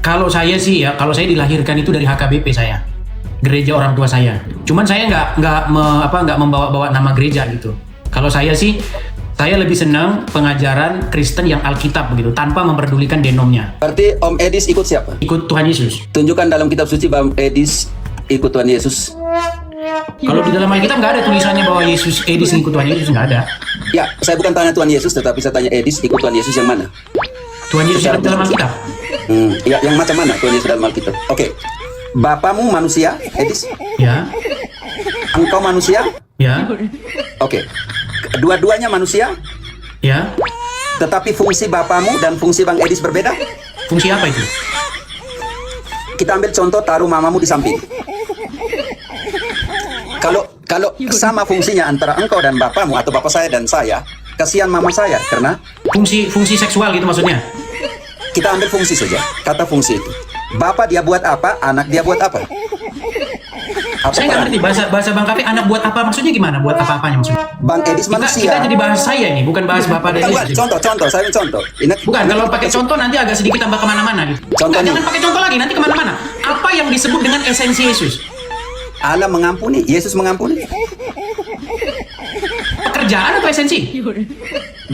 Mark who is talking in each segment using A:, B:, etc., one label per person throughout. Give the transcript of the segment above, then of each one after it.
A: Kalau saya sih ya, kalau saya dilahirkan itu dari HKBP saya, gereja orang tua saya. Cuman saya nggak membawa-bawa nama gereja gitu. Kalau saya sih, saya lebih senang pengajaran Kristen yang Alkitab begitu, tanpa memperdulikan denomnya.
B: Berarti Om Edis ikut siapa?
A: Ikut Tuhan Yesus.
B: Tunjukkan dalam kitab suci bahwa Edis ikut Tuhan Yesus.
A: Kalau di dalam Alkitab nggak ada tulisannya bahwa Edis ikut Tuhan Yesus, nggak ada.
B: Ya, saya bukan tanya Tuhan Yesus, tetapi saya tanya Edis ikut Tuhan Yesus yang mana?
A: Tuhan Yesus ada dalam Alkitab.
B: Ya, yang macam mana Tuhan Yesus dalam Alkitab? Oke. Bapamu manusia, Edis?
A: Ya,
B: Engkau manusia?
A: ya,
B: Oke. Dua-duanya manusia,
A: ya.
B: tetapi fungsi bapamu dan fungsi Bang Edis berbeda?
A: Fungsi apa itu?
B: Kita ambil contoh, taruh mamamu di samping. Kalau sama fungsinya antara engkau dan bapamu atau bapak saya dan saya, kasihan mama saya karena
A: Fungsi seksual gitu maksudnya?
B: kita ambil fungsi saja, kata fungsi itu. Bapak dia buat apa, anak dia buat apa?
A: Saya nggak ngerti bahasa Bang Kapi, anak buat apa maksudnya gimana? Buat apa-apanya maksudnya?
B: Bang Edis manusia.
A: Kita jadi bahas saya nih, bukan bahas Bapak dan
B: Bukan,
A: Yesus.
B: contoh, saya ambil contoh.
A: Bukan, kalau pakai contoh nanti agak sedikit tambah kemana-mana gitu.
B: Contohnya.
A: Jangan pakai contoh lagi, nanti kemana-mana. Apa yang disebut dengan esensi Yesus?
B: Allah mengampuni, Yesus mengampuni.
A: Pekerjaan atau esensi?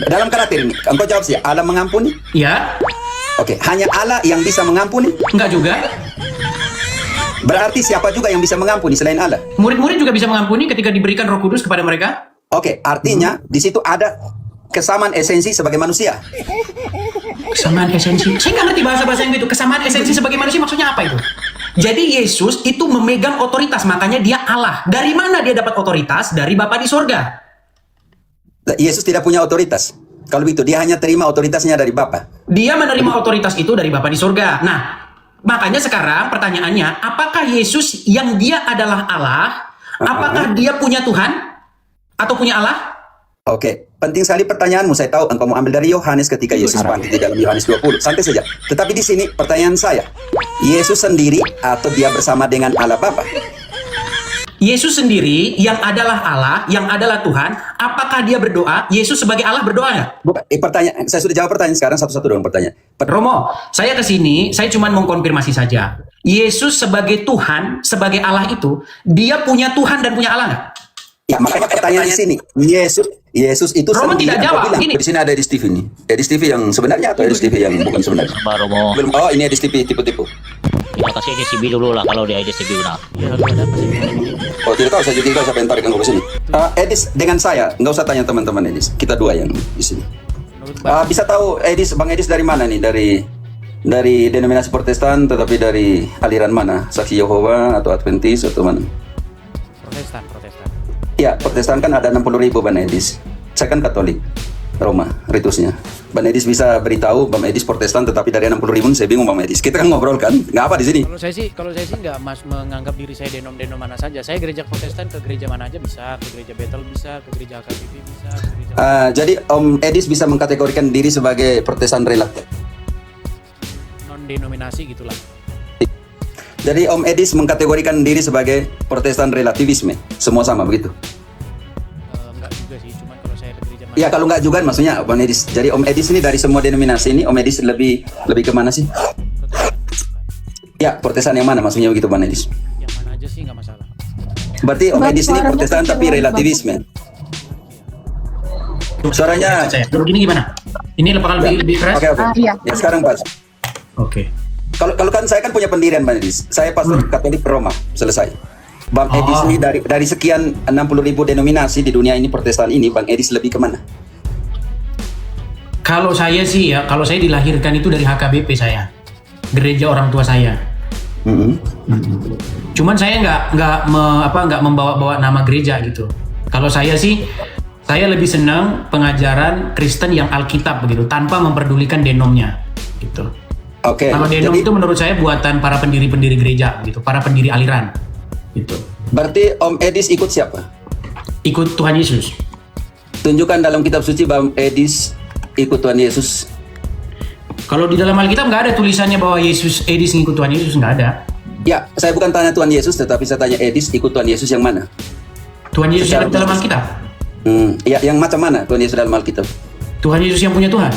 B: Dalam karakter ini, engkau jawab sih, Allah mengampuni?
A: Ya,
B: Oke, hanya Allah yang bisa mengampuni?
A: enggak juga.
B: Berarti siapa juga yang bisa mengampuni selain Allah?
A: Murid-murid juga bisa mengampuni ketika diberikan Roh Kudus kepada mereka.
B: Oke, artinya di situ ada kesamaan esensi sebagai manusia.
A: Kesamaan esensi. Saya nggak ngerti bahasa-bahasa yang gitu. Kesamaan esensi sebagai manusia maksudnya apa itu? Jadi Yesus itu memegang otoritas, makanya dia Allah. Dari mana dia dapat otoritas? Dari Bapa di sorga.
B: Yesus tidak punya otoritas. Kalau begitu, dia hanya terima otoritasnya dari Bapa.
A: Dia menerima otoritas itu dari Bapa di sorga. Nah, makanya sekarang pertanyaannya, apakah Yesus yang dia adalah Allah, apakah dia punya Tuhan atau punya Allah?
B: Oke, penting sekali pertanyaanmu. Saya tahu engkau mau ambil dari Yohanes ketika Yesus bangkit di dalam Yohanes 20. Santai saja. Tetapi di sini pertanyaan saya, Yesus sendiri atau dia bersama dengan Allah Bapa?
A: Yesus sendiri yang adalah Allah, yang adalah Tuhan, apakah dia berdoa? Yesus sebagai Allah berdoa nggak?
B: Bukan, pertanyaan. Saya sudah jawab pertanyaan, sekarang satu-satu dong pertanyaan.
A: Romo, saya ke sini, saya cuma mau konfirmasi saja. Yesus sebagai Tuhan, sebagai Allah itu, dia punya Tuhan dan punya Allah nggak?
B: Ya, makanya pertanyaan di sini, Yesus itu
A: Romo
B: sendiri.
A: tidak
B: Engkau
A: jawab.
B: bilang,
A: Ini.
B: di sini ada Edis TV nih. Edis TV yang sebenarnya atau Edis TV yang bukan sebenarnya?
C: Baru mau
B: Belum. Oh, ini Edis TV tipu-tipu.
C: kita kasih EDCB dulu lah kalau dia EDCB udah.
B: Oh, tidak tahu, saya juga tidak tahu siapa yang tarik engkau ke sini. Edis dengan saya, nggak usah tanya teman-teman Edis. Kita dua yang di sini. Bisa tahu Edis, Bang Edis dari mana nih? Dari denominasi Protestan, tetapi dari aliran mana? Saksi Yehova atau Adventis atau mana?
D: Protestan.
B: Ya, Protestan kan ada 60.000 Bang Edis. Saya kan Katolik, Roma, ritusnya. Bang Edis bisa beritahu, Bang Edis Protestan, tetapi dari 60.000 saya bingung Bang Edis. Kita kan ngobrol kan, nggak apa di sini.
D: Kalau saya sih nggak menganggap diri saya denom mana saja. Saya gereja Protestan ke gereja mana aja bisa, ke gereja Bethel bisa, ke gereja HKBP bisa, ke gereja
B: Jadi Om Edis bisa mengkategorikan diri sebagai Protestan relatif.
D: non denominasi gitulah.
B: Jadi Om Edis mengkategorikan diri sebagai Protestan relativisme, semua sama begitu.
D: Enggak juga sih, cuman kalau saya ke gereja mana.
B: Ya kalau nggak juga maksudnya Bang Edis. Jadi Om Edis ini dari semua denominasi ini Om Edis lebih kemana sih? Ya Protestan yang mana maksudnya begitu Bang Edis?
D: Yang mana aja sih nggak masalah.
B: Berarti Om Edis ini Protestan tapi relativisme. Suaranya.
A: Saya. Begini gimana? Ini apakah lebih keras?
B: Oke.
E: Iya.
B: Ya sekarang Pak.
A: Oke.
B: Kalau kan saya kan punya pendirian Bang Edis. Saya pastor Katolik Roma, selesai. Bang Edis ini dari sekian 60.000 denominasi di dunia ini Protestan ini, Bang Edis lebih kemana?
A: Kalau saya sih ya, kalau saya dilahirkan itu dari HKBP saya, gereja orang tua saya. Cuman saya nggak membawa-bawa nama gereja gitu. Kalau saya sih, saya lebih senang pengajaran Kristen yang Alkitab begitu, tanpa memperdulikan denomnya gitu.
B: Oke.
A: Kalau denom itu menurut saya buatan para pendiri-pendiri gereja gitu, para pendiri aliran gitu.
B: Berarti Om Edis ikut siapa?
A: Ikut Tuhan Yesus.
B: Tunjukkan dalam kitab suci bahwa Edis ikut Tuhan Yesus.
A: Kalau di dalam Alkitab nggak ada tulisannya bahwa Edis ngikut Tuhan Yesus, nggak ada.
B: Ya, saya bukan tanya Tuhan Yesus, tetapi saya tanya Edis ikut Tuhan Yesus yang mana?
A: Tuhan Yesus
B: Secara
A: yang dalam
B: khusus.
A: Alkitab.
B: Ya, yang macam mana Tuhan Yesus dalam Alkitab?
A: Tuhan Yesus yang punya Tuhan.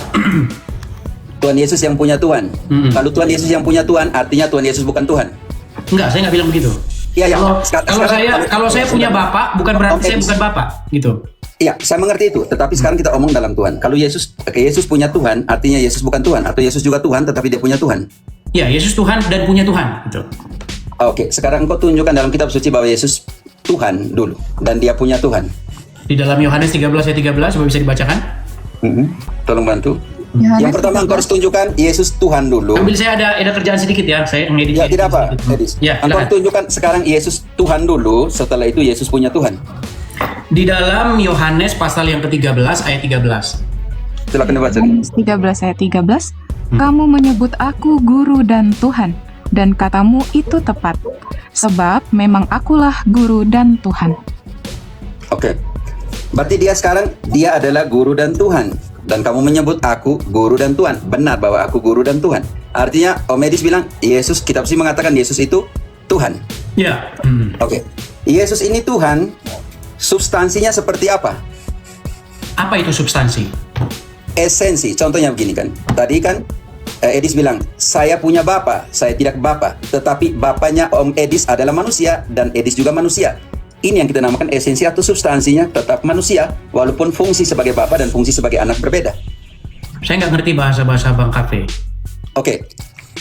B: Tuhan Yesus yang punya Tuhan. Kalau Tuhan Yesus yang punya Tuhan, artinya Tuhan Yesus bukan Tuhan.
A: Enggak, saya nggak bilang begitu.
B: Iya, ya.
A: Kalau saya punya bapak, bukan berarti saya bukan bapak, gitu.
B: Iya, saya mengerti itu. Tetapi sekarang kita omong dalam Tuhan. Kalau Yesus punya Tuhan, artinya Yesus bukan Tuhan. Atau Yesus juga Tuhan, tetapi dia punya Tuhan.
A: Ya, Yesus Tuhan dan punya Tuhan, gitu.
B: Oke, sekarang kau tunjukkan dalam kitab suci bahwa Yesus Tuhan dulu dan dia punya Tuhan.
A: Di dalam Yohanes 13 ayat 13, coba bisa dibacakan?
B: Tolong bantu.
E: Yohanes
B: Yang pertama engkau harus tunjukkan Yesus Tuhan dulu.
A: Ambil, saya ada kerjaan sedikit ya, saya ngedit.
B: Ya, tidak apa, Edis.
A: Ya,
B: Engkau
A: silakan.
B: tunjukkan sekarang Yesus Tuhan dulu, setelah itu Yesus punya Tuhan.
A: Di dalam Yohanes pasal yang ke-13 ayat 13.
B: Silakan dibaca.
E: Yohanes 13 ayat 13, kamu menyebut aku guru dan Tuhan, dan katamu itu tepat, sebab memang akulah guru dan Tuhan.
B: Oke. Berarti dia adalah guru dan Tuhan. Dan kamu menyebut aku guru dan Tuhan. Benar bahwa aku guru dan Tuhan. Artinya Om Edis bilang Yesus, kitab suci mengatakan Yesus itu Tuhan.
A: Ya.
B: Oke. Yesus ini Tuhan, substansinya seperti apa?
A: Apa itu substansi?
B: Esensi. Contohnya begini kan. Tadi kan Edis bilang, saya punya bapa, saya tidak bapa. Tetapi bapaknya Om Edis adalah manusia dan Edis juga manusia. Ini yang kita namakan esensi atau substansinya tetap manusia, walaupun fungsi sebagai bapa dan fungsi sebagai anak berbeda.
A: Saya nggak ngerti bahasa-bahasa Bang Kafe.
B: Oke.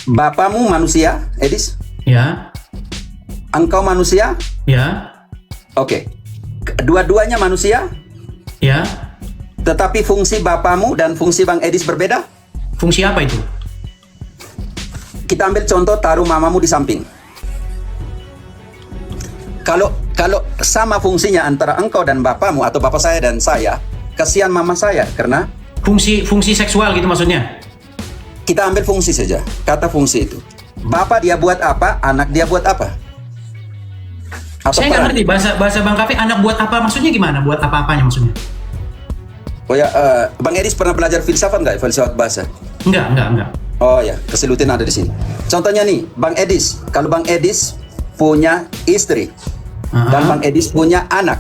B: Bapamu manusia, Edis?
A: Ya.
B: Engkau manusia?
A: Ya.
B: Oke. Dua-duanya manusia,
A: Ya.
B: tetapi fungsi bapamu dan fungsi Bang Edis berbeda?
A: Fungsi apa itu?
B: Kita ambil contoh, taruh mamamu di samping. Kalau sama fungsinya antara engkau dan bapamu atau bapak saya dan saya, kasihan mama saya karena
A: Fungsi seksual gitu maksudnya?
B: kita ambil fungsi saja, kata fungsi itu. Bapak dia buat apa, anak dia buat apa? Atau
A: Saya nggak
B: peran?
A: ngerti bahasa Bang Kafe, anak buat apa maksudnya gimana? Buat apa-apanya maksudnya?
B: Oh ya, Bang Edis pernah belajar filsafat nggak? Filsafat bahasa?
A: Enggak.
B: Oh ya, keselutin ada di sini. Contohnya nih, Bang Edis. Kalau Bang Edis punya istri dan Bang Edis punya anak.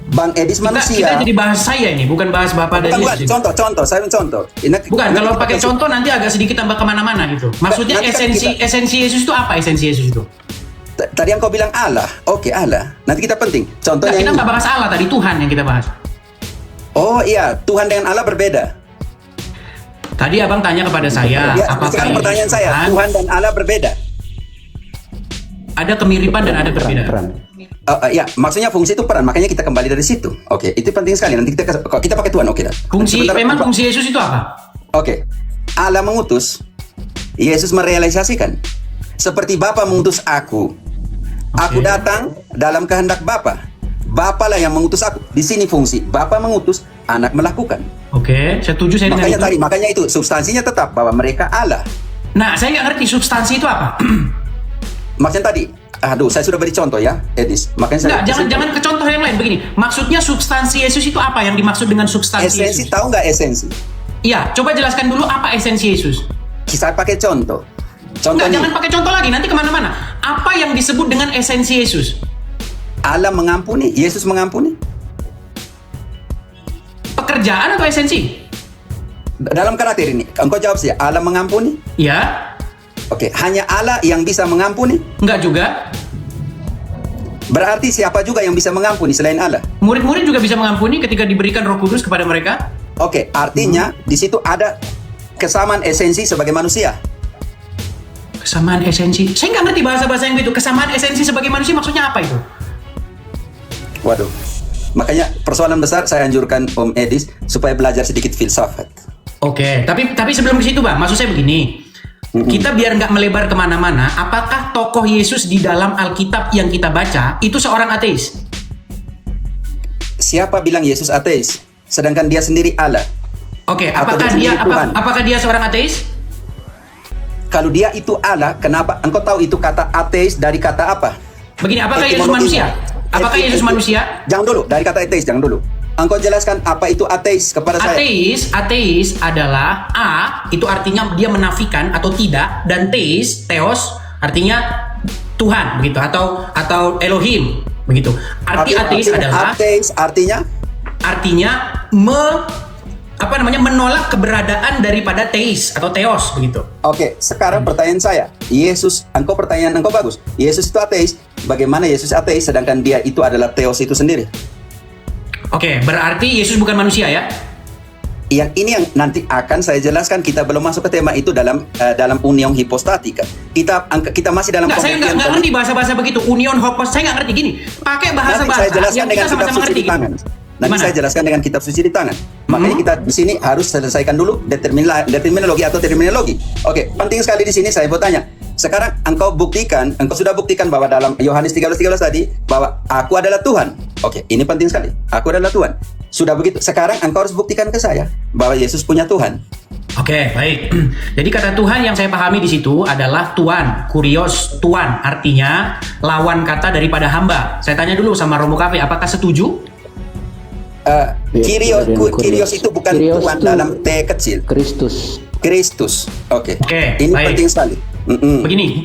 B: Bang Edis manusia.
A: Kita jadi bahas saya ini, bukan bahas bapak dan
B: Bukan,
A: Yesus.
B: contoh. Saya contoh.
A: Bukan, kalau pakai contoh nanti agak sedikit tambah kemana-mana gitu. Maksudnya
B: Nanti kan
A: esensi Yesus itu apa? Esensi Yesus itu?
B: Tadi yang kau bilang Allah. Oke, Allah. Nanti kita penting. Contohnya
A: Kita
B: ini.
A: nggak bahas Allah tadi, Tuhan yang kita bahas.
B: Oh iya, Tuhan dengan Allah berbeda.
A: Tadi abang tanya kepada saya,
B: Ya,
A: apakah
B: sekarang
A: Yesus
B: pertanyaan saya, Tuhan dan Allah berbeda.
A: ada kemiripan dan ada perbedaan?
B: Ya, maksudnya fungsi itu peran. Makanya kita kembali dari situ. Oke, itu penting sekali. Nanti kita pakai Tuhan. Oke, dah.
A: Memang fungsi Yesus itu apa?
B: Oke, Allah mengutus, Yesus merealisasikan. Seperti Bapa mengutus aku. Aku datang dalam kehendak Bapa. Bapa lah yang mengutus aku. Di sini fungsi. Bapa mengutus, anak melakukan.
A: Oke, setuju saya dengan itu.
B: Makanya itu substansinya tetap bahwa mereka Allah.
A: Nah, saya nggak ngerti substansi itu apa.
B: Maksudnya tadi, saya sudah beri contoh ya, Edis. Makanya saya
A: Jangan ke contoh yang lain begini. Maksudnya substansi Yesus itu apa? Yang dimaksud dengan substansi
B: esensi,
A: Yesus?
B: tahu nggak esensi?
A: Iya, coba jelaskan dulu apa esensi Yesus.
B: Saya pakai contoh.
A: Enggak,
B: Contohnya,
A: jangan pakai contoh lagi, nanti kemana-mana. Apa yang disebut dengan esensi Yesus?
B: Allah mengampuni, Yesus mengampuni.
A: Pekerjaan atau esensi?
B: Dalam karakter ini, engkau jawab sih, Allah mengampuni?
A: Ya,
B: Oke, hanya Allah yang bisa mengampuni?
A: enggak juga.
B: Berarti siapa juga yang bisa mengampuni selain Allah?
A: Murid-murid juga bisa mengampuni ketika diberikan Roh Kudus kepada mereka.
B: Oke, artinya di situ ada kesamaan esensi sebagai manusia.
A: Kesamaan esensi. Saya nggak ngerti bahasa-bahasa yang gitu. Kesamaan esensi sebagai manusia maksudnya apa itu?
B: Waduh. Makanya persoalan besar saya anjurkan Om Edis supaya belajar sedikit filsafat.
A: Oke, tapi sebelum ke situ, Bang, maksud saya begini. Kita biar nggak melebar kemana-mana, apakah tokoh Yesus di dalam Alkitab yang kita baca itu seorang ateis?
B: Siapa bilang Yesus ateis? Sedangkan dia sendiri Allah.
A: Oke,
B: Atau
A: apakah dia seorang ateis?
B: Kalau dia itu Allah, kenapa? Engkau tahu itu kata ateis dari kata apa?
A: Begini, apakah Yesus manusia? Apakah Yesus manusia?
B: Jangan dulu, dari kata ateis, jangan dulu. Engkau jelaskan apa itu ateis kepada saya.
A: Ateis adalah A, itu artinya dia menafikan atau tidak, dan theos artinya Tuhan begitu atau Elohim begitu. Arti ateis adalah
B: ateis artinya
A: menolak keberadaan daripada teis atau teos begitu.
B: Oke, sekarang pertanyaan saya. Pertanyaan engkau bagus. Yesus itu ateis. Bagaimana Yesus ateis sedangkan dia itu adalah teos itu sendiri?
A: Oke, berarti Yesus bukan manusia ya?
B: Yang ini yang nanti akan saya jelaskan. Kita belum masuk ke tema itu dalam union hipostatika. Kita masih dalam
A: Enggak, saya nggak ngerti bahasa-bahasa begitu. Union hopos, saya nggak ngerti gini. Pakai bahasa-bahasa
B: saya jelaskan
A: yang
B: dengan
A: kita
B: kitab
A: sama-sama
B: suci
A: ngerti.
B: di tangan. Nanti
A: Gimana?
B: saya jelaskan dengan kitab suci di tangan. Makanya kita di sini harus selesaikan dulu determinologi atau terminologi. Oke, penting sekali di sini saya mau tanya. Sekarang engkau sudah buktikan bahwa dalam Yohanes 13:13 tadi bahwa aku adalah Tuhan. Oke, ini penting sekali. Aku adalah Tuhan. Sudah begitu. Sekarang engkau harus buktikan ke saya bahwa Yesus punya Tuhan.
A: Oke, baik. Jadi kata Tuhan yang saya pahami di situ adalah Tuhan, kurios Tuhan, artinya lawan kata daripada hamba. Saya tanya dulu sama Romo Cafe, apakah setuju?
B: Kyrios itu bukan
F: Kyrios
B: Tuhan
F: itu
B: dalam T kecil. Kristus. Oke. Ini
A: baik.
B: penting sekali.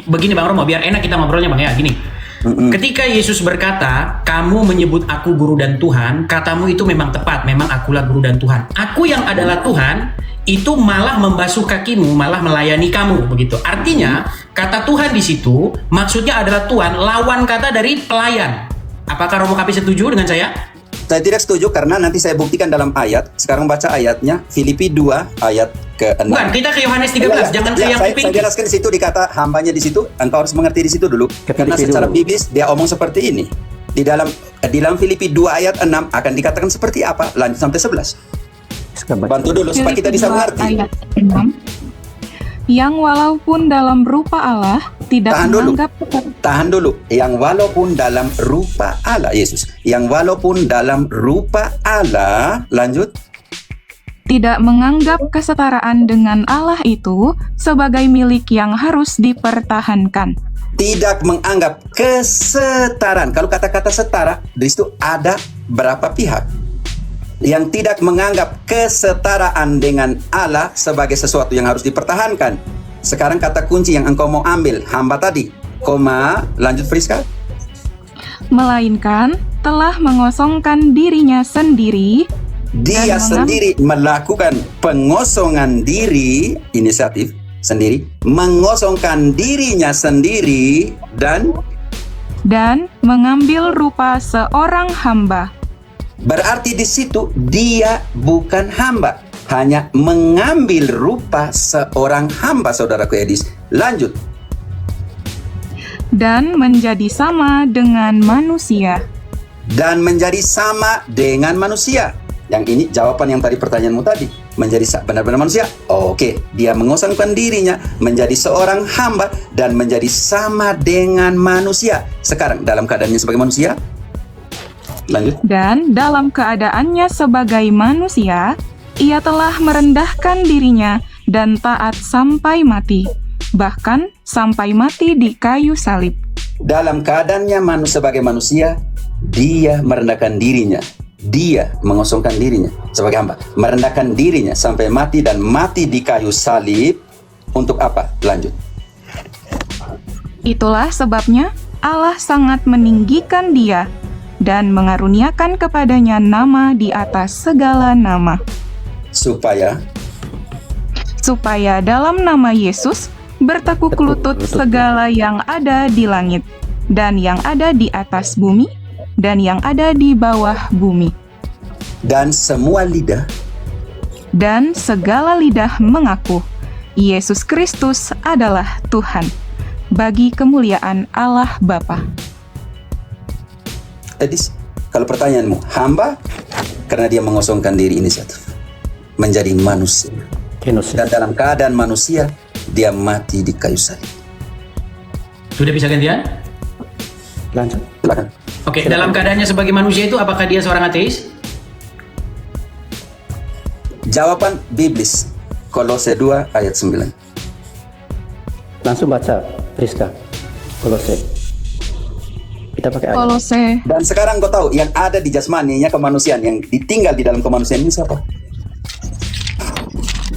A: Begini Bang Romo, biar enak kita ngobrolnya Bang ya, gini. Ketika Yesus berkata, kamu menyebut aku guru dan Tuhan, katamu itu memang tepat, memang akulah guru dan Tuhan. Aku yang adalah Tuhan, itu malah membasuh kakimu, malah melayani kamu, begitu. Artinya, kata Tuhan di situ, maksudnya adalah Tuhan, lawan kata dari pelayan. Apakah Romo Kapi setuju dengan saya?
B: Saya tidak setuju karena nanti saya buktikan dalam ayat. Sekarang baca ayatnya, Filipi 2 ayat ke-6.
A: Bukan, kita ke Yohanes 13, jangan ke yang
B: saya
A: kuping.
B: jelaskan di situ dikata hambanya di situ. Engkau harus mengerti di situ dulu. Karena secara biblis dia omong seperti ini. Di dalam Filipi 2 ayat 6 akan dikatakan seperti apa? Lanjut sampai 11. Bantu dulu supaya kita bisa mengerti.
E: Ayat 6. Yang walaupun dalam rupa Allah tidak menganggap
B: Tahan dulu. Yang walaupun dalam rupa Allah, Yesus. Yang walaupun dalam rupa Allah, lanjut.
E: tidak menganggap kesetaraan dengan Allah itu sebagai milik yang harus dipertahankan.
B: Tidak menganggap kesetaraan. Kalau kata-kata setara, di situ ada berapa pihak yang tidak menganggap kesetaraan dengan Allah sebagai sesuatu yang harus dipertahankan. Sekarang kata kunci yang engkau mau ambil, hamba tadi, koma, lanjut Friska.
E: Melainkan telah mengosongkan dirinya sendiri.
B: Dia sendiri melakukan pengosongan diri, inisiatif sendiri, mengosongkan dirinya sendiri
E: dan mengambil rupa seorang hamba.
B: berarti di situ dia bukan hamba, hanya mengambil rupa seorang hamba, saudaraku Edis. Lanjut.
E: Dan menjadi sama dengan manusia.
B: Dan menjadi sama dengan manusia. Yang ini jawaban yang tadi pertanyaanmu tadi. Menjadi benar-benar manusia. Oke, dia mengosongkan dirinya menjadi seorang hamba dan menjadi sama dengan manusia. Sekarang dalam keadaannya sebagai manusia. Lanjut.
E: Dan dalam keadaannya sebagai manusia, ia telah merendahkan dirinya dan taat sampai mati. Bahkan sampai mati di kayu salib.
B: Dalam keadaannya sebagai manusia, dia merendahkan dirinya. Dia mengosongkan dirinya sebagai hamba, merendahkan dirinya sampai mati dan mati di kayu salib. Untuk apa? Lanjut.
E: Itulah sebabnya Allah sangat meninggikan dia dan mengaruniakan kepadanya nama di atas segala nama.
B: Supaya
E: dalam nama Yesus bertekuk lutut segala yang ada di langit dan yang ada di atas bumi dan yang ada di bawah bumi.
B: dan semua lidah
E: Dan segala lidah mengaku Yesus Kristus adalah Tuhan, bagi kemuliaan Allah Bapa.
B: Edis, kalau pertanyaanmu, hamba karena dia mengosongkan diri inisiatif menjadi manusia. Dan dalam keadaan manusia, dia mati di kayu salib.
A: Sudah bisa gantian?
B: Lanjut. Silakan.
A: Oke, dalam keadaannya sebagai manusia itu apakah dia seorang ateis?
B: Jawaban biblis. Kolose 2 ayat 9.
F: Langsung baca, Rizka. Kolose. Kita pakai ayat.
E: Kolose
B: Dan sekarang kau tahu yang ada di jasmaninya kemanusiaan, yang ditinggal di dalam kemanusiaan ini siapa?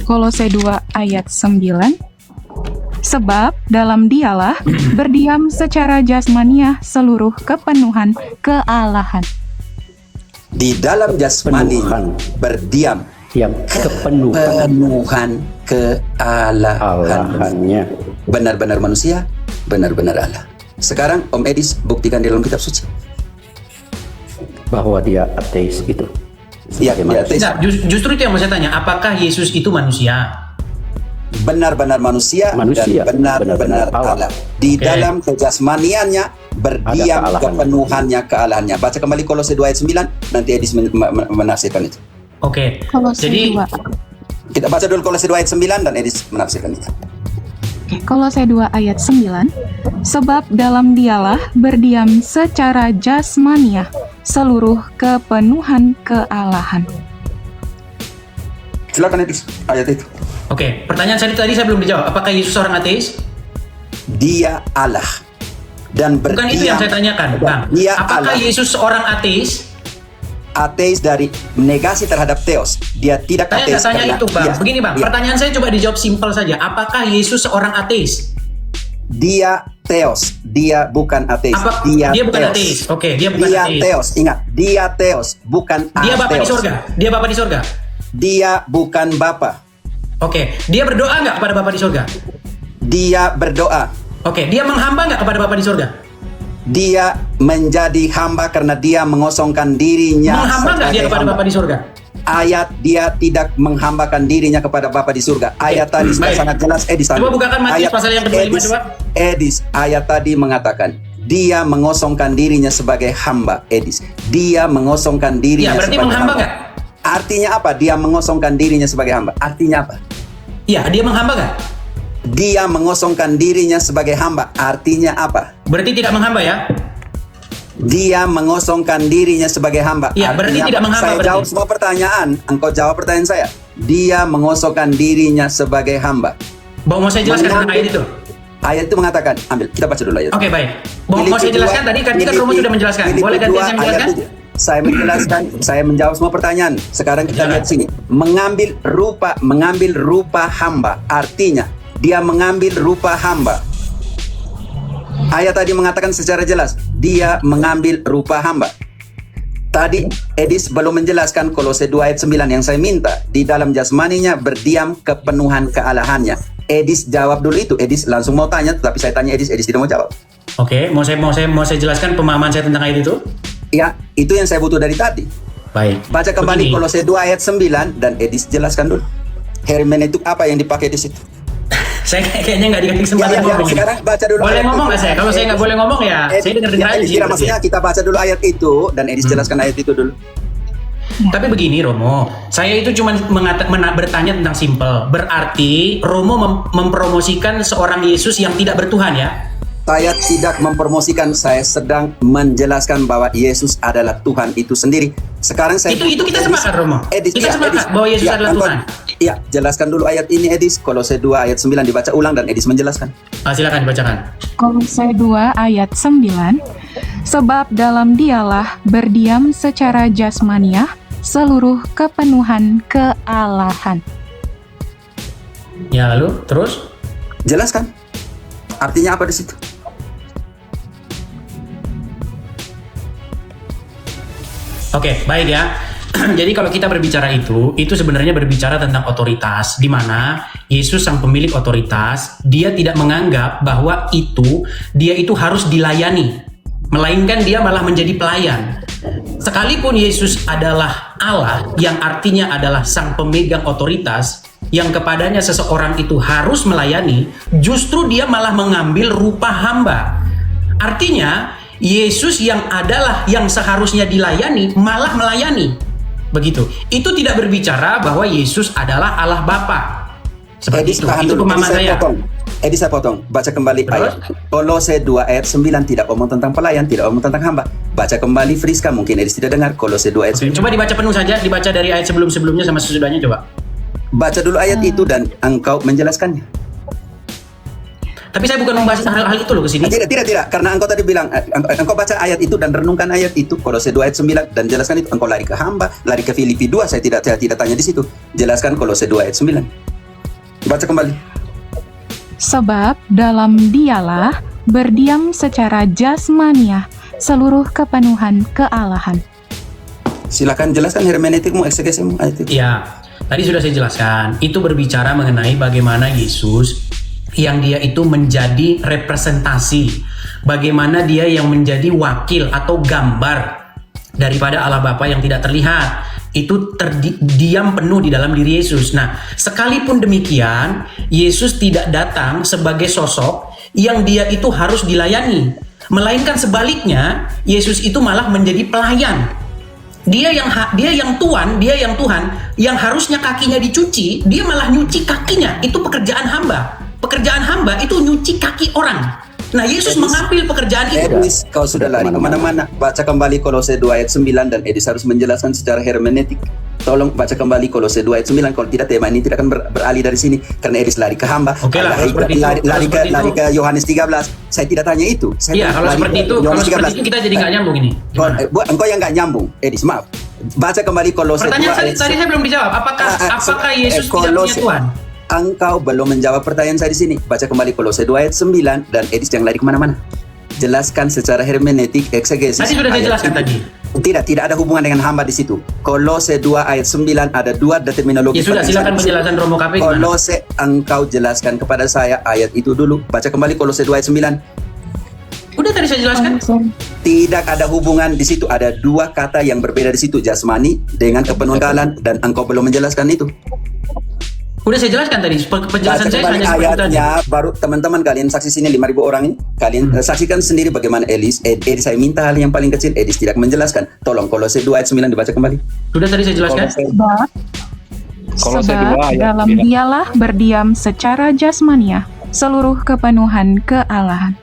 E: Kolose 2 ayat 9. Sebab dalam dialah berdiam secara jasmaniah seluruh kepenuhan kealahan.
B: Di dalam jasmani berdiam
F: yang kepenuhan
B: penuhan kealahan.
F: Allahannya.
B: Benar-benar manusia, benar-benar Allah. Sekarang Om Edis buktikan di dalam kitab suci.
F: Bahwa dia ateis itu.
B: Iya,
F: Sebagai
B: dia
F: manusia.
B: ateis.
A: Nah, justru itu yang mau saya tanya, apakah Yesus itu manusia?
B: Benar-benar manusia,
F: Manusia,
B: dan benar-benar
F: benar-benar
B: Allah. Di
A: Oke.
B: dalam kejasmaniannya berdiam
F: Ada kealahannya.
B: kepenuhannya, kealahannya. Baca kembali Kolose 2 ayat 9, nanti Edis menafsirkan itu.
A: Oke.
E: Kolose
A: Jadi
E: 2.
B: Kita baca dulu Kolose 2 ayat 9 dan Edis menafsirkan itu.
E: Kolose 2 ayat 9, sebab dalam dialah berdiam secara jasmaniah seluruh kepenuhan kealahan.
B: Silakan Edis, ayat itu.
A: Oke, pertanyaan saya tadi saya belum dijawab. Apakah Yesus seorang ateis?
B: Dia Allah dan berdiam.
A: Bukan itu yang saya tanyakan, Bang.
B: Dia
A: Apakah
B: Allah.
A: Yesus seorang ateis?
B: Ateis dari negasi terhadap teos. Dia tidak
A: Saya
B: ateis.
A: nggak tanya
B: karena
A: itu, Bang.
B: dia-
A: Begini, Bang.
B: dia-
A: Pertanyaan saya coba dijawab simpel saja. Apakah Yesus seorang ateis?
B: Dia teos, dia bukan ateis.
A: Dia bukan ateis. Oke, dia bukan
B: Dia
A: ateis.
B: teos, ingat, dia teos, bukan
A: Dia Bapa di
B: ateos.
A: surga. Dia Bapa di surga.
B: Dia bukan Bapa.
A: Oke, dia berdoa nggak kepada Bapa di surga?
B: Dia berdoa.
A: Oke, dia menghamba nggak kepada Bapa di surga?
B: Dia menjadi hamba karena dia mengosongkan dirinya.
A: Menghamba nggak dia
B: sebagai
A: kepada
B: hamba.
A: Bapa di surga?
B: Ayat dia tidak menghambakan dirinya kepada Bapa di surga. Ayat tadi sudah
A: baik.
B: sangat jelas. Edis,
A: Coba bukakan Matius pasal yang ke-25,
B: Edis,
A: coba.
B: Edis, ayat tadi mengatakan dia mengosongkan dirinya sebagai hamba. Edis, dia mengosongkan dirinya
A: Iya, berarti
B: sebagai
A: menghamba
B: hamba.
A: nggak?
B: Artinya apa? Dia mengosongkan dirinya sebagai hamba. Artinya apa?
A: Iya, dia menghamba nggak?
B: Dia mengosongkan dirinya sebagai hamba. Artinya apa?
A: Berarti tidak menghamba ya?
B: Dia mengosongkan dirinya sebagai hamba.
A: Iya, berarti
B: Artinya
A: tidak
B: apa?
A: menghamba
B: Saya
A: berarti.
B: jawab semua pertanyaan. Engkau jawab pertanyaan saya. Dia mengosongkan dirinya sebagai hamba.
A: Bang, mau saya jelaskan tentang ayat itu?
B: Ayat itu mengatakan, ambil, kita baca dulu ayat.
A: Oke, baik. Bang, mau saya jelaskan tadi kan Romo sudah menjelaskan. Boleh gantian saya menjelaskan?
B: Saya menjelaskan, saya menjawab semua pertanyaan. Sekarang kita lihat sini. Mengambil rupa hamba. Artinya, dia mengambil rupa hamba. Ayat tadi mengatakan secara jelas, dia mengambil rupa hamba. Tadi Edis belum menjelaskan Kolose 2 ayat 9 yang saya minta. Di dalam jasmaninya berdiam kepenuhan kealahannya. Edis jawab dulu itu. Edis langsung mau tanya, tapi saya tanya Edis tidak mau jawab.
A: Oke, mau saya jelaskan pemahaman saya tentang ayat itu?
B: Ya, itu yang saya butuh dari tadi.
A: Baik.
B: Baca kembali
A: Begini.
B: Kolose 2 ayat 9 dan Edis jelaskan dulu. Hermeneutik apa yang dipakai di situ?
A: Saya kayaknya nggak dikasih kesempatan
B: Ya,
A: ngomong.
B: sekarang baca dulu
A: Boleh
B: ayat
A: ngomong
B: itu.
A: nggak saya? Kalau saya nggak boleh ngomong ya, saya dengar aja
B: Edis,
A: sih.
B: tidak, maksudnya kita baca dulu ayat itu dan Edis jelaskan ayat itu dulu.
A: Tapi begini Romo, saya itu cuma bertanya tentang simple. Berarti Romo mempromosikan seorang Yesus yang tidak bertuhan ya?
B: Saya tidak mempromosikan, saya sedang menjelaskan bahwa Yesus adalah Tuhan itu sendiri. Sekarang saya
A: Itu kita
B: Edis-
A: sepakat Romo.
B: Edis,
A: Kita
B: ya,
A: sepakat
B: Edis.
A: bahwa Yesus
B: Ya,
A: adalah
B: engkau-
A: Tuhan.
B: Ya, jelaskan dulu ayat ini Edis. Kolose 2 ayat 9 dibaca ulang dan Edis menjelaskan.
A: Silakan dibacakan.
E: Kolose 2 ayat 9, sebab dalam dialah berdiam secara jasmaniah seluruh kepenuhan kealahan.
A: Ya lalu terus?
B: Jelaskan. Artinya apa di situ?
A: Oke, baik ya. Jadi kalau kita berbicara itu sebenarnya berbicara tentang otoritas, di mana Yesus sang pemilik otoritas, dia tidak menganggap bahwa dia itu harus dilayani, melainkan dia malah menjadi pelayan. Sekalipun Yesus adalah Allah, yang artinya adalah sang pemegang otoritas, yang kepadanya seseorang itu harus melayani, justru dia malah mengambil rupa hamba. Artinya, Yesus yang adalah yang seharusnya dilayani malah melayani. Begitu. Itu tidak berbicara bahwa Yesus adalah Allah Bapa. Seperti
B: Edis,
A: itu.
B: tahan
A: Itu
B: dulu.
A: pemahaman saya.
B: Edis saya potong. Baca kembali
A: Terus?
B: ayat. Kolose 2 ayat 9 tidak omong tentang pelayan, tidak omong tentang hamba. Baca kembali Friska, mungkin Edis tidak dengar. Kolose 2 ayat 9.
A: Coba dibaca penuh saja, dibaca dari ayat sebelum-sebelumnya sama sesudahnya coba.
B: Baca dulu ayat itu dan engkau menjelaskannya.
A: Tapi saya bukan membahas hal itu loh kesini.
B: Tidak. Karena engkau tadi bilang, engkau baca ayat itu dan renungkan ayat itu, Kolose 2 ayat 9, dan jelaskan itu. Engkau lari ke hamba, lari ke Filipi 2, saya tidak tanya di situ. Jelaskan Kolose 2 ayat 9. Baca kembali.
E: Sebab dalam dialah berdiam secara jasmaniah seluruh kepenuhan kealahan.
B: Silakan jelaskan hermeneutikmu, eksegesimu ayat itu.
A: Ya, Tadi sudah saya jelaskan, itu berbicara mengenai bagaimana Yesus yang dia itu menjadi representasi, bagaimana dia yang menjadi wakil atau gambar daripada Allah Bapa yang tidak terlihat. Itu terdiam penuh di dalam diri Yesus. Nah, sekalipun demikian, Yesus tidak datang sebagai sosok yang dia itu harus dilayani, melainkan sebaliknya, Yesus itu malah menjadi pelayan. Dia yang Tuhan, yang harusnya kakinya dicuci, dia malah nyuci kakinya. Itu pekerjaan hamba. Pekerjaan hamba itu nyuci kaki orang. Nah, Yesus mengambil pekerjaan itu.
B: Edis, kau sudah lari kemana-mana. Baca kembali Kolose 2 ayat 9 dan Edis harus menjelaskan secara hermeneutik. Tolong baca kembali Kolose 2 ayat 9. Kalau tidak, tema ini tidak akan beralih dari sini. Karena Edis lari ke hamba.
A: Oke lah,
B: lari ke Yohanes 13. Saya tidak tanya itu.
A: Iya, kalau seperti itu kita jadi nggak nyambung ini.
B: Engkau yang nggak nyambung, Edis, maaf. Baca kembali Kolose 2
A: Pertanyaan
B: ayat
A: tadi saya belum dijawab. Apakah Yesus tidak punya Tuhan?
B: Engkau belum menjawab pertanyaan saya di sini. Baca kembali Kolose 2 ayat 9 dan Edis yang lari kemana-mana. Jelaskan secara hermeneutik, eksegesis.
A: Tadi sudah saya jelaskan tadi.
B: Tidak ada hubungan dengan hamba di situ. Kolose 2 ayat 9 ada dua terminologi.
A: Ya sudah, silakan penjelasan Romo KP.
B: Kolose, engkau jelaskan kepada saya ayat itu dulu. Baca kembali Kolose 2 ayat 9.
A: Udah tadi saya jelaskan.
B: Tidak ada hubungan di situ. Ada dua kata yang berbeda di situ, jasmani dengan kepenuhan kealaan, dan engkau belum menjelaskan itu.
A: Udah saya jelaskan tadi. Penjelasan saya
B: kembali
A: hanya seperti tadi.
B: ayatnya, baru teman-teman kalian saksi sini 5.000 orang ini, kalian saksikan sendiri bagaimana Edis saya minta hal yang paling kecil, Edis tidak menjelaskan. Tolong Kolose 2 ayat 9 dibaca kembali.
A: Sudah tadi saya jelaskan.
E: Sebab dalam dialah berdiam secara jasmania seluruh kepenuhan kealahan.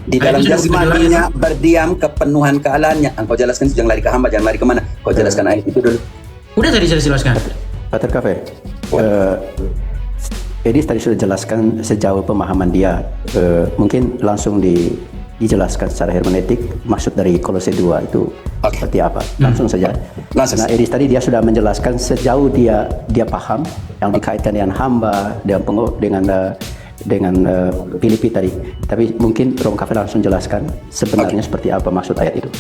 B: Di dalam jasmaninya berdiam kepenuhan kealahannya. Engkau jelaskan, jangan lari ke hamba, jangan lari kemana. Kau jelaskan ayat itu dulu.
A: Udah tadi saya jelaskan.
F: Pater Cafe, Edis tadi sudah jelaskan sejauh pemahaman dia. Mungkin langsung dijelaskan secara hermeneutik maksud dari Kolose 2 itu seperti apa. Langsung saja. Nah, Edis tadi dia sudah menjelaskan sejauh dia paham yang dikaitkan dengan hamba, dengan Filipi tadi. Tapi mungkin Romo Cafe langsung jelaskan sebenarnya seperti apa maksud ayat itu.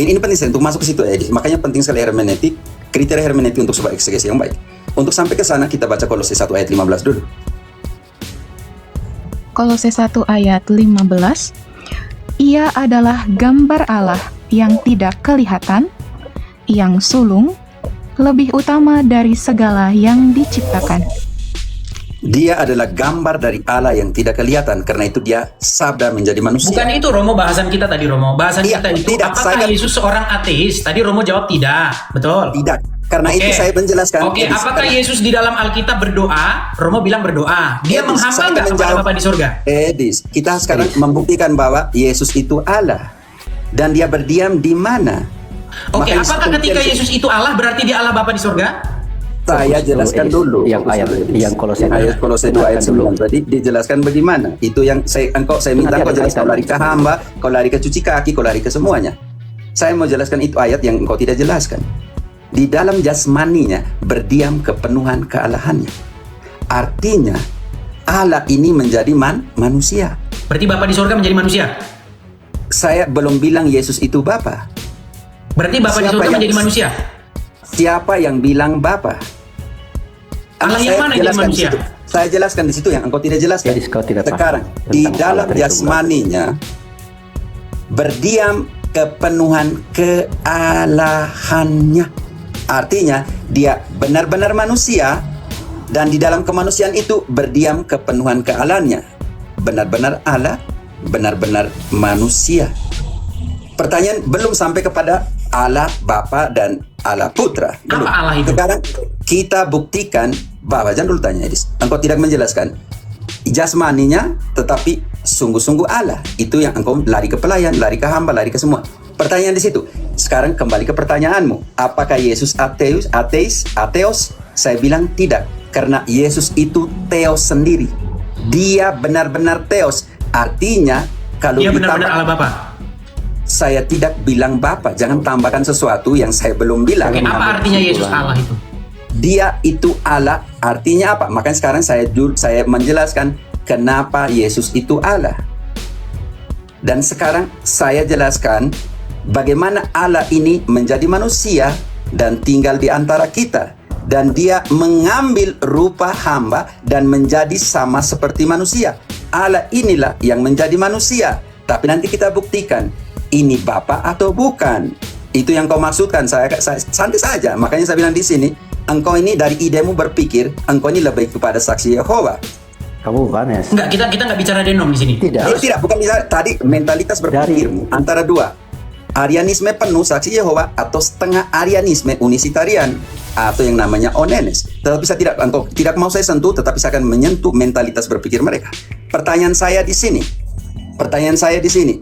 B: Ini penting sekali untuk masuk ke situ, Edis. Makanya penting sekali hermeneutik, kriteria hermeneutik untuk sebuah eksegesi yang baik. Untuk sampai ke sana kita baca Kolose 1 ayat 15 dulu.
E: Kolose 1 ayat 15. Ia adalah gambar Allah yang tidak kelihatan, yang sulung, lebih utama dari segala yang diciptakan.
B: Dia adalah gambar dari Allah yang tidak kelihatan, karena itu dia sabda menjadi manusia.
A: Bukan itu Romo bahasan kita tadi, Romo. Bahasan kita itu
B: tidak,
A: apakah Yesus seorang ateis? Tadi Romo jawab tidak. Betul.
B: Tidak. Karena itu saya menjelaskan.
A: Apakah Yesus di dalam Alkitab berdoa? Romo bilang berdoa. Dia menghamba nggak kepada Bapa di surga?
B: Edis, kita sekarang membuktikan bahwa Yesus itu Allah dan dia berdiam di mana?
A: Apakah ketika Yesus itu Allah berarti dia Allah Bapa di surga?
B: Saya jelaskan dulu.
F: Yang Kolose
B: ayat 2 ayat 9 tadi dijelaskan bagaimana. Itu yang saya minta kau jelaskan. Kau lari ke hamba, kau lari ke cuci kaki, kau lari ke semuanya. Saya mau jelaskan itu ayat yang engkau tidak jelaskan. Di dalam jasmaninya berdiam kepenuhan kealahannya. Artinya Allah ini menjadi manusia.
A: Berarti Bapa di surga menjadi manusia?
B: Saya belum bilang Yesus itu Bapa.
A: Berarti Bapa di surga menjadi manusia?
B: Siapa yang bilang Bapa?
A: Allah yang mana yang jadi manusia?
B: Saya jelaskan di situ yang engkau tidak jelaskan. Sekarang di dalam jasmaninya berdiam kepenuhan kealahannya. Artinya dia benar-benar manusia dan di dalam kemanusiaan itu berdiam kepenuhan kealahannya. Benar-benar Allah, benar-benar manusia. Pertanyaan belum sampai kepada Allah Bapa dan Allah Putra.
A: Apa Allah itu?
B: Sekarang kita buktikan bahwa, jangan dulu tanya Edis, engkau tidak menjelaskan jasmaninya tetapi sungguh-sungguh Allah. Itu yang engkau lari ke pelayan, lari ke hamba, lari ke semua. Pertanyaan di situ. Sekarang kembali ke pertanyaanmu. Apakah Yesus ateos? Saya bilang tidak. Karena Yesus itu teos sendiri. Dia benar-benar teos. Artinya kalau
A: dia benar-benar Allah Bapa.
B: Saya tidak bilang Bapa. Jangan tambahkan sesuatu yang saya belum bilang.
A: Apa artinya Yesus Allah itu?
B: Dia itu Allah. Artinya apa? Makanya sekarang saya menjelaskan kenapa Yesus itu Allah. Dan sekarang saya jelaskan bagaimana Allah ini menjadi manusia dan tinggal di antara kita. dan dia mengambil rupa hamba dan menjadi sama seperti manusia. Allah inilah yang menjadi manusia. Tapi nanti kita buktikan ini Bapa atau bukan. Itu yang kau maksudkan. Saya santai saja. Makanya saya bilang di sini, engkau ini dari idemu berpikir engkau ini lebih kepada saksi Yehova.
F: Kamu Yohanes.
A: Enggak, kita nggak bicara denom di sini.
F: Tidak.
B: Tidak, bukan bisa tadi mentalitas berpikir antara dua. Arianisme penuh saksi Yehova atau setengah Arianisme unisitarian atau yang namanya onenes. Tetapi saya engkau tidak mau saya sentuh, tetapi saya akan menyentuh mentalitas berpikir mereka. Pertanyaan saya di sini,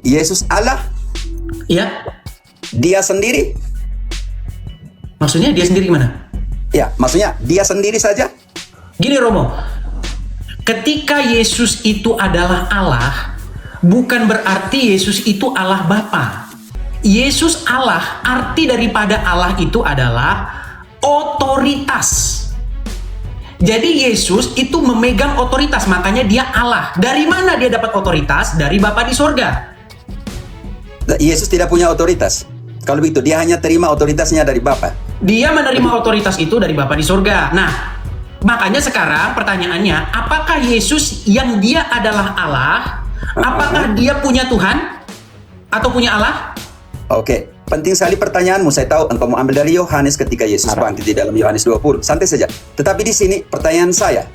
B: Yesus Allah?
A: Iya.
B: Dia sendiri?
A: Maksudnya dia sendiri gimana?
B: Ya, maksudnya dia sendiri saja?
A: Gini Romo, ketika Yesus itu adalah Allah, bukan berarti Yesus itu Allah Bapa. Yesus Allah, arti daripada Allah itu adalah otoritas. Jadi Yesus itu memegang otoritas, makanya dia Allah. Dari mana dia dapat otoritas? Dari Bapa di sorga.
B: Yesus tidak punya otoritas. Kalau begitu, dia hanya terima otoritasnya dari Bapa.
A: Dia menerima otoritas itu dari Bapa di sorga. Nah, makanya sekarang pertanyaannya, apakah Yesus yang dia adalah Allah, apakah dia punya Tuhan atau punya Allah?
B: Oke, penting sekali pertanyaanmu. Saya tahu engkau mau ambil dari Yohanes ketika Yesus bangkit di dalam Yohanes 20. Santai saja. Tetapi di sini pertanyaan saya,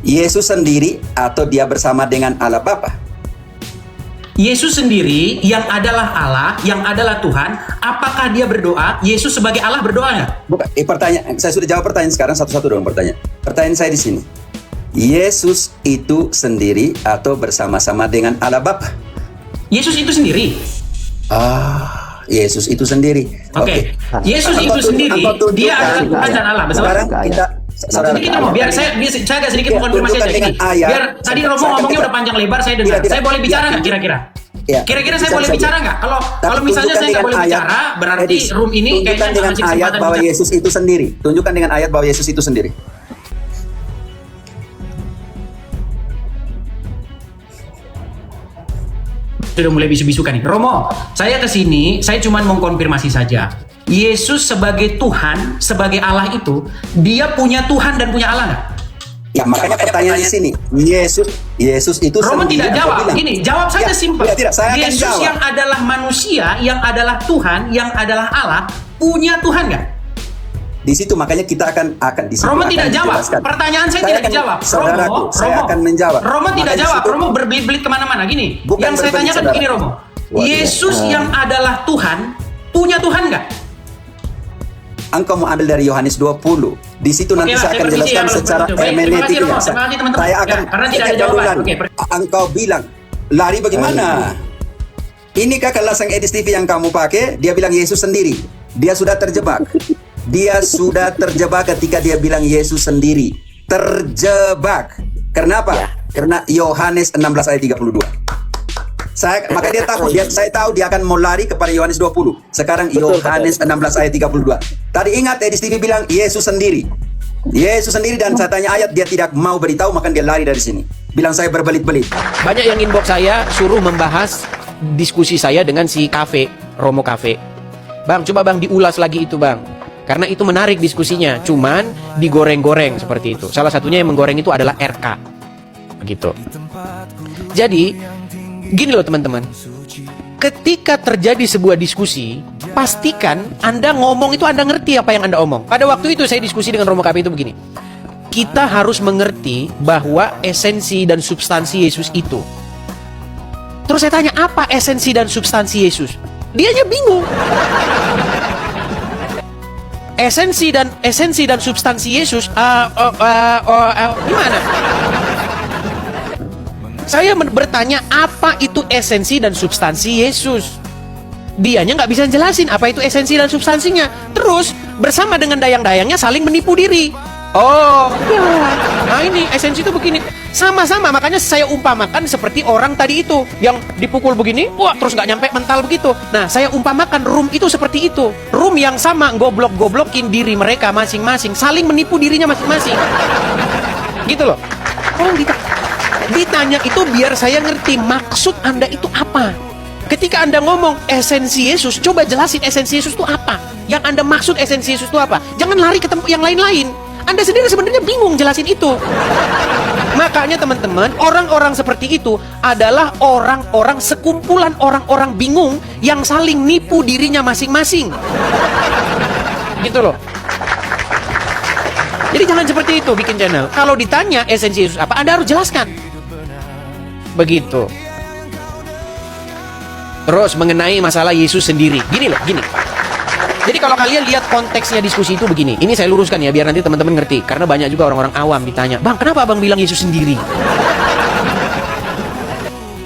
B: Yesus sendiri atau dia bersama dengan Allah Bapa?
A: Yesus sendiri yang adalah Allah, yang adalah Tuhan, apakah dia berdoa? Yesus sebagai Allah berdoa nggak?
B: Bukan, pertanyaan. Saya sudah jawab pertanyaan, sekarang satu-satu dong pertanyaan. Pertanyaan saya di sini, Yesus itu sendiri atau bersama-sama dengan Allah Bapa?
A: Yesus itu sendiri.
B: Yesus itu sendiri.
A: Oke. Yesus itu sendiri. Dia adalah Tuhan dan Allah. Betul?
B: Sekarang kita
A: Sedikit Romo, biar saya agak sedikit mengkonfirmasi aja gini. Biar tadi Romo ngomongnya udah panjang lebar, saya dengar. Saya boleh bicara nggak kira-kira? Kira-kira saya boleh bicara nggak? Kalau misalnya saya nggak boleh bicara, berarti room ini kayaknya nggak ngasih
B: ayat
A: kesempatan
B: bahwa
A: bicara.
B: Yesus itu sendiri. Tunjukkan dengan ayat bahwa Yesus itu sendiri.
A: Sudah mulai bisu-bisukan nih. Romo, saya kesini, saya cuma mengkonfirmasi saja. Yesus sebagai Tuhan, sebagai Allah itu, dia punya Tuhan dan punya Allah nggak?
B: Ya, makanya pertanyaan di sini, Yesus itu
A: Romo
B: sendiri.
A: tidak
B: aku
A: jawab.
B: bilang.
A: Gini, jawab saja simpel.
B: Tidak, saya akan
A: Yesus
B: jawab.
A: yang adalah manusia, yang adalah Tuhan, yang adalah Allah, punya Tuhan nggak?
B: Di situ makanya kita akan di situ
A: Romo
B: akan
A: tidak jawab.
B: dijelaskan.
A: Saya tidak
B: akan-
A: dijawab.
B: Saudaraku, saya akan menjawab.
A: Romo tidak
B: Makanya di
A: jawab.
B: situ-
A: Romo berbelit-belit kemana-mana. Gini,
B: Bukan
A: yang saya
B: berbelit,
A: tanyakan
B: saudara.
A: begini Romo.
B: Waduh.
A: Yesus yang adalah Tuhan, punya Tuhan nggak?
B: Engkau mau ambil dari Yohanes 20. Di situ nanti
A: Oke,
B: saya akan
A: permisi
B: jelaskan
A: ya, kalau
B: secara
A: begitu. Baik, terima kasih,
B: hermeneutik.
A: Romo. Terima kasih, teman-teman.
B: Saya akan
A: Ya, karena tidak ada
B: saya
A: jawaban.
B: ulang.
A: Oke,
B: Engkau bilang lari bagaimana? Inikah kelas yang Edis TV yang kamu pakai? Dia bilang Yesus sendiri. Dia sudah terjebak. Dia sudah terjebak ketika dia bilang Yesus sendiri. Terjebak. Kenapa? Karena Yohanes 16 ayat 32. Maka dia takut. Saya tahu dia akan mau lari kepada Yohanes 20. Sekarang Yohanes 16 ayat 32. Tadi ingat Edis TV bilang Yesus sendiri. Yesus sendiri, dan saya tanya ayat, dia tidak mau beritahu, maka dia lari dari sini. Bilang saya berbelit-belit.
G: Banyak yang inbox saya suruh membahas diskusi saya dengan si Cafe, Romo Cafe. Bang, coba bang diulas lagi itu bang. Karena itu menarik diskusinya, cuman digoreng-goreng seperti itu. Salah satunya yang menggoreng itu adalah RK. Begitu. Jadi, gini loh teman-teman. Ketika terjadi sebuah diskusi, pastikan Anda ngomong itu Anda ngerti apa yang Anda omong. Pada waktu itu saya diskusi dengan Romo Cafe itu begini. Kita harus mengerti bahwa esensi dan substansi Yesus itu. Terus saya tanya, apa esensi dan substansi Yesus? Dianya bingung. Esensi dan substansi Yesus gimana? Saya bertanya, apa itu esensi dan substansi Yesus? Dianya nggak bisa jelasin apa itu esensi dan substansinya. Terus bersama dengan dayang-dayangnya saling menipu diri. Oh, nah ini esensi itu begini. Sama-sama, makanya saya umpamakan seperti orang tadi itu yang dipukul begini, wah terus nggak nyampe mental begitu. Nah, saya umpamakan room itu seperti itu. Room yang sama goblok-goblokin diri mereka masing-masing, saling menipu dirinya masing-masing. Gitu loh. Oh gitu. Ditanya itu biar saya ngerti maksud Anda itu apa. Ketika Anda ngomong esensi Yesus, coba jelasin esensi Yesus itu apa. Yang Anda maksud esensi Yesus itu apa. Jangan lari ke tempat yang lain-lain. Anda sendiri sebenarnya bingung jelasin itu. Makanya teman-teman, orang-orang seperti itu adalah orang-orang sekumpulan orang-orang bingung yang saling nipu dirinya masing-masing. Gitu loh. Jadi jangan seperti itu bikin channel. Kalau ditanya esensi Yesus apa, Anda harus jelaskan. Begitu. Terus mengenai masalah Yesus sendiri. Gini loh, gini. Jadi kalau kalian lihat konteksnya diskusi itu begini. Ini saya luruskan ya, biar nanti teman-teman ngerti. Karena banyak juga orang-orang awam ditanya, Bang, kenapa Abang bilang Yesus sendiri?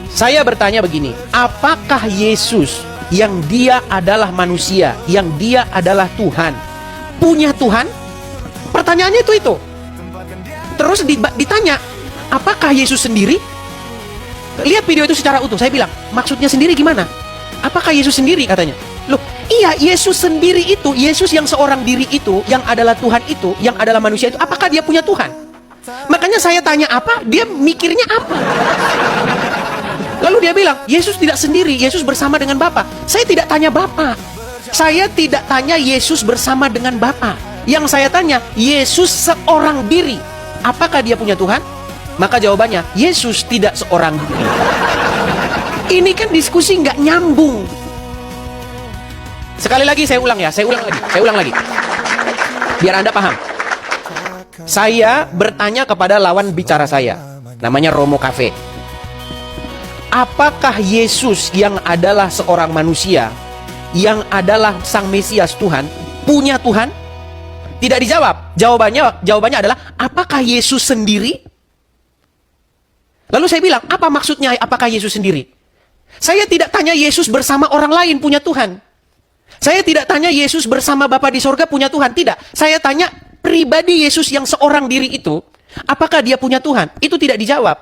G: Saya bertanya begini, apakah Yesus yang dia adalah manusia, yang dia adalah Tuhan, punya Tuhan? Pertanyaannya itu. Terus ditanya, apakah Yesus sendiri? Lihat video itu secara utuh. Saya bilang, maksudnya sendiri gimana? Apakah Yesus sendiri katanya? Loh, iya, Yesus sendiri itu, Yesus yang seorang diri itu, yang adalah Tuhan itu, yang adalah manusia itu, apakah dia punya Tuhan? Makanya saya tanya apa, dia mikirnya apa? Lalu dia bilang, Yesus tidak sendiri, Yesus bersama dengan Bapa. Saya tidak tanya Bapa. Saya tidak tanya Yesus bersama dengan Bapa. Yang saya tanya, Yesus seorang diri, apakah dia punya Tuhan? Maka jawabannya, Yesus tidak seorang diri. Ini kan diskusi nggak nyambung. Sekali lagi saya ulang ya, saya ulang lagi. Biar Anda paham. Saya bertanya kepada lawan bicara saya, namanya Romo Cafe. Apakah Yesus yang adalah seorang manusia, yang adalah Sang Mesias Tuhan, punya Tuhan? Tidak dijawab. Jawabannya adalah, apakah Yesus sendiri? Lalu saya bilang, apa maksudnya apakah Yesus sendiri? Saya tidak tanya Yesus bersama orang lain punya Tuhan. Saya tidak tanya Yesus bersama Bapa di sorga punya Tuhan. Tidak. Saya tanya pribadi Yesus yang seorang diri itu, apakah dia punya Tuhan? Itu tidak dijawab.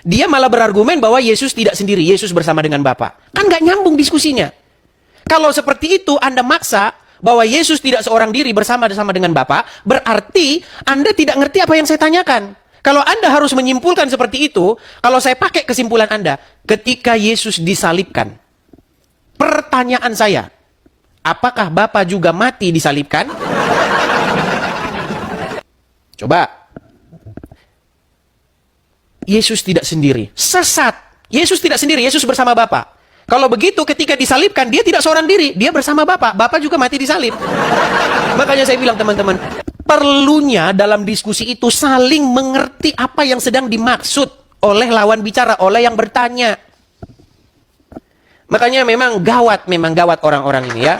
G: Dia malah berargumen bahwa Yesus tidak sendiri, Yesus bersama dengan Bapa. Kan nggak nyambung diskusinya. Kalau seperti itu Anda maksa bahwa Yesus tidak seorang diri bersama-sama dengan Bapa, berarti Anda tidak ngerti apa yang saya tanyakan. Kalau Anda harus menyimpulkan seperti itu, kalau saya pakai kesimpulan Anda, ketika Yesus disalibkan, pertanyaan saya, apakah Bapa juga mati disalibkan? Coba. Yesus tidak sendiri. Sesat. Yesus tidak sendiri, Yesus bersama Bapa. Kalau begitu ketika disalibkan, dia tidak seorang diri, dia bersama Bapa. Bapa juga mati disalib. Makanya saya bilang teman-teman, perlunya dalam diskusi itu saling mengerti apa yang sedang dimaksud oleh lawan bicara, oleh yang bertanya. Makanya memang gawat orang-orang ini ya.